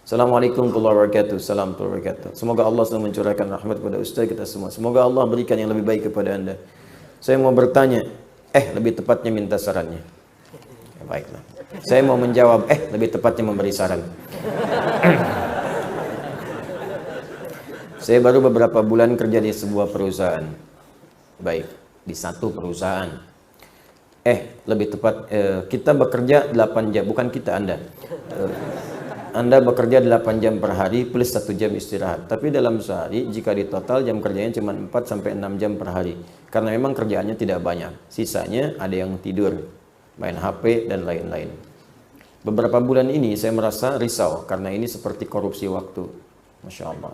Assalamualaikum warahmatullahi wabarakatuh. Salam warahmatullahi wabarakatuh. Semoga Allah selalu mencurahkan rahmat kepada Ustaz kita semua. Semoga Allah berikan yang lebih baik kepada Anda. Saya mau bertanya, lebih tepatnya minta sarannya. Ya, baiklah. Saya mau menjawab, lebih tepatnya memberi saran. Saya baru beberapa bulan kerja di sebuah perusahaan. Baik, di satu perusahaan. Lebih tepat, kita bekerja 8 jam, bukan kita, Anda. Anda bekerja 8 jam per hari plus 1 jam istirahat. Tapi dalam sehari jika ditotal jam kerjanya cuma 4-6 jam per hari. Karena memang kerjaannya tidak banyak. Sisanya ada yang tidur, main HP dan lain-lain. Beberapa bulan ini saya merasa risau karena ini seperti korupsi waktu. Masya Allah.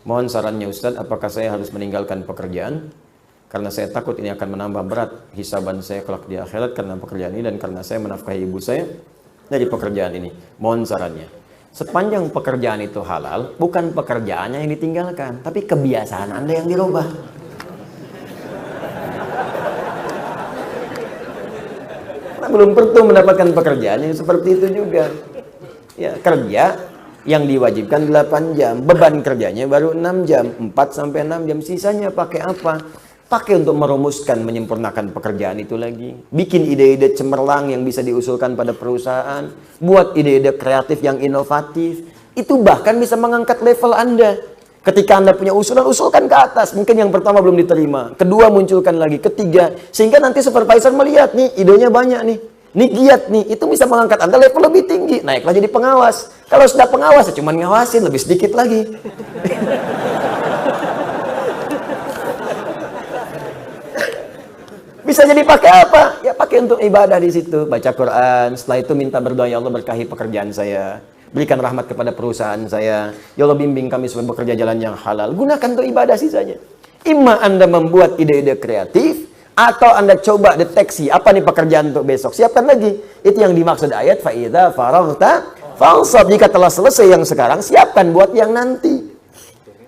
Mohon sarannya Ustadz, apakah saya harus meninggalkan pekerjaan? Karena saya takut ini akan menambah berat hisaban saya kelak di akhirat karena pekerjaan ini dan karena saya menafkahi ibu saya dari pekerjaan ini. Mohon sarannya. Sepanjang pekerjaan itu halal, bukan pekerjaannya yang ditinggalkan, tapi kebiasaan Anda yang dirubah. Nah, belum tentu mendapatkan pekerjaan yang seperti itu juga. Ya, kerja yang diwajibkan 8 jam, beban kerjanya baru 6 jam, 4-6 jam, sisanya pakai apa? Pakai untuk merumuskan, menyempurnakan pekerjaan itu lagi. Bikin ide-ide cemerlang yang bisa diusulkan pada perusahaan. Buat ide-ide kreatif yang inovatif. Itu bahkan bisa mengangkat level Anda. Ketika Anda punya usulan, usulkan ke atas. Mungkin yang pertama belum diterima. Kedua munculkan lagi. Ketiga. Sehingga nanti supervisor melihat nih, idenya banyak nih. Nih giat nih. Itu bisa mengangkat Anda level lebih tinggi. Naiklah jadi pengawas. Kalau sudah pengawas, ya cuma ngawasin lebih sedikit lagi. Bisa jadi pakai apa? Ya pakai untuk ibadah di situ, baca Quran. Setelah itu minta berdoa, ya Allah berkahi pekerjaan saya, berikan rahmat kepada perusahaan saya, ya Allah bimbing kami supaya bekerja jalan yang halal. Gunakan untuk ibadah sisanya. Imma Anda membuat ide-ide kreatif, atau Anda coba deteksi apa nih pekerjaan untuk besok. Siapkan lagi. Itu yang dimaksud ayat faida faraghta fansab. Jika telah selesai yang sekarang, siapkan buat yang nanti.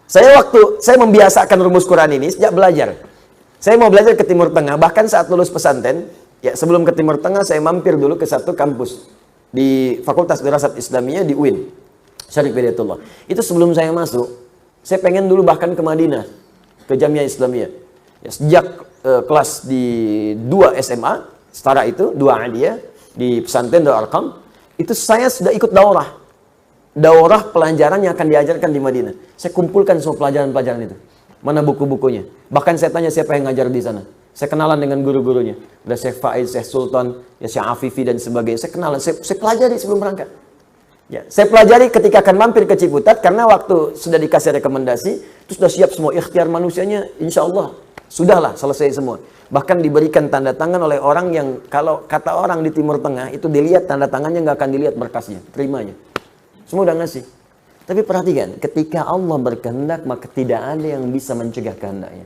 Saya membiasakan rumus Quran ini sejak belajar. Saya mau belajar ke Timur Tengah, bahkan saat lulus pesantren, ya sebelum ke Timur Tengah saya mampir dulu ke satu kampus di Fakultas Dirasat Islamiyah di UIN, Syarif Hidayatullah. Itu sebelum saya masuk, saya pengen dulu bahkan ke Madinah, ke Jamiah Islamiyah. Ya, sejak kelas di 2 SMA, setara itu, 2 Aliyah, di pesantren Darul Arqam, itu saya sudah ikut daurah. Daurah pelajaran yang akan diajarkan di Madinah. Saya kumpulkan semua pelajaran-pelajaran itu. Mana buku-bukunya? Bahkan saya tanya siapa yang ngajar di sana. Saya kenalan dengan guru-gurunya. Ada Syekh Faiz, Syekh Sultan, ya Syekh Afifi dan sebagainya. Saya kenalan, saya pelajari sebelum berangkat. Ya, saya pelajari ketika akan mampir ke Ciputat karena waktu sudah dikasih rekomendasi, itu sudah siap semua ikhtiar manusianya, insya Allah sudahlah selesai semua. Bahkan diberikan tanda tangan oleh orang yang kalau kata orang di Timur Tengah itu dilihat tanda tangannya nggak akan dilihat berkasnya, terimanya. Semua udah ngasih. Tapi perhatikan, ketika Allah berkehendak, maka tidak ada yang bisa mencegah kehendaknya.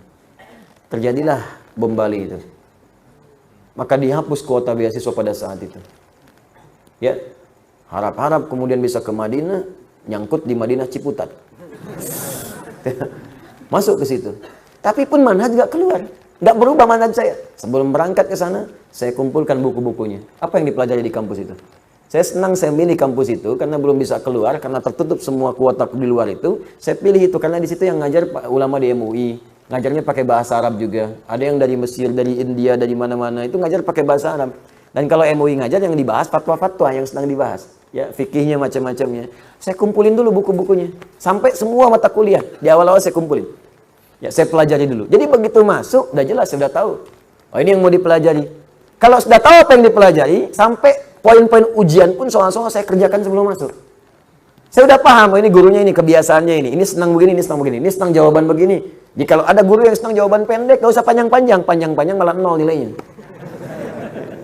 Terjadilah bom Bali itu. Maka dihapus kuota beasiswa pada saat itu. Ya, harap-harap kemudian bisa ke Madinah, nyangkut di Madinah Ciputat. Masuk ke situ. Tapi pun manhaj gak keluar. Gak berubah manhaj saya. Sebelum berangkat ke sana, saya kumpulkan buku-bukunya. Apa yang dipelajari di kampus itu? Saya senang saya milih kampus itu karena belum bisa keluar karena tertutup semua kuota di luar itu. Saya pilih itu karena di situ yang ngajar ulama di MUI, ngajarnya pakai bahasa Arab juga. Ada yang dari Mesir, dari India, dari mana-mana itu ngajar pakai bahasa Arab. Dan kalau MUI ngajar yang dibahas fatwa-fatwa yang sedang dibahas, ya fikihnya macam-macamnya. Saya kumpulin dulu buku-bukunya sampai semua mata kuliah di awal-awal saya kumpulin. Ya saya pelajari dulu. Jadi begitu masuk udah jelas saya udah tahu. Oh ini yang mau dipelajari. Kalau sudah tahu apa yang dipelajari sampai poin-poin ujian pun soal-soal saya kerjakan sebelum masuk. Saya udah paham, oh ini gurunya ini, kebiasaannya ini. Ini senang begini, ini senang begini. Ini senang jawaban begini. Jadi kalau ada guru yang senang jawaban pendek, gak usah panjang-panjang. Panjang-panjang malah 0 nilainya.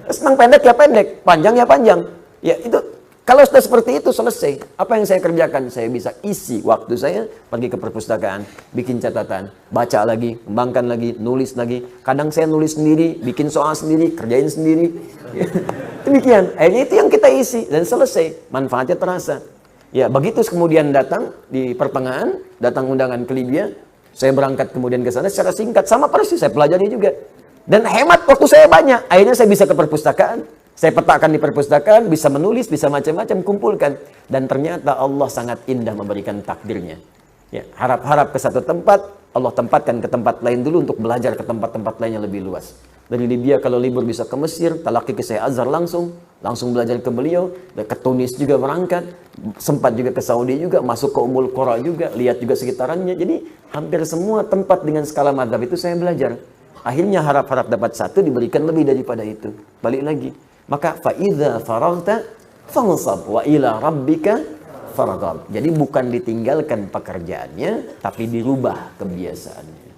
Senang pendek ya pendek, panjang ya panjang. Ya itu, kalau sudah seperti itu selesai. Apa yang saya kerjakan? Saya bisa isi waktu saya, pergi ke perpustakaan, bikin catatan, baca lagi, kembangkan lagi, nulis lagi. Kadang saya nulis sendiri, bikin soal sendiri, kerjain sendiri. Demikian, akhirnya itu yang kita isi dan selesai, manfaatnya terasa. Ya, begitu kemudian datang di pertengahan, datang undangan ke Libya, saya berangkat kemudian ke sana secara singkat, sama persis saya pelajari juga. Dan hemat waktu saya banyak, akhirnya saya bisa ke perpustakaan, Saya petakan di perpustakaan, bisa menulis, bisa macam-macam, kumpulkan. Dan ternyata Allah sangat indah memberikan takdirnya. Ya, harap-harap ke satu tempat, Allah tempatkan ke tempat lain dulu untuk belajar ke tempat-tempat lain yang lebih luas. Dari Libya kalau libur bisa ke Mesir, talaki ke Syekh Azhar langsung belajar ke beliau, ke Tunis juga berangkat, sempat juga ke Saudi juga, masuk ke Ummul Qura juga, lihat juga sekitarannya. Jadi hampir semua tempat dengan skala madzhab itu saya belajar. Akhirnya harap-harap dapat satu, diberikan lebih daripada itu. Balik lagi. Maka fa'idha faraghta fansab wa ila rabbika farghab. Jadi bukan ditinggalkan pekerjaannya, tapi dirubah kebiasaannya.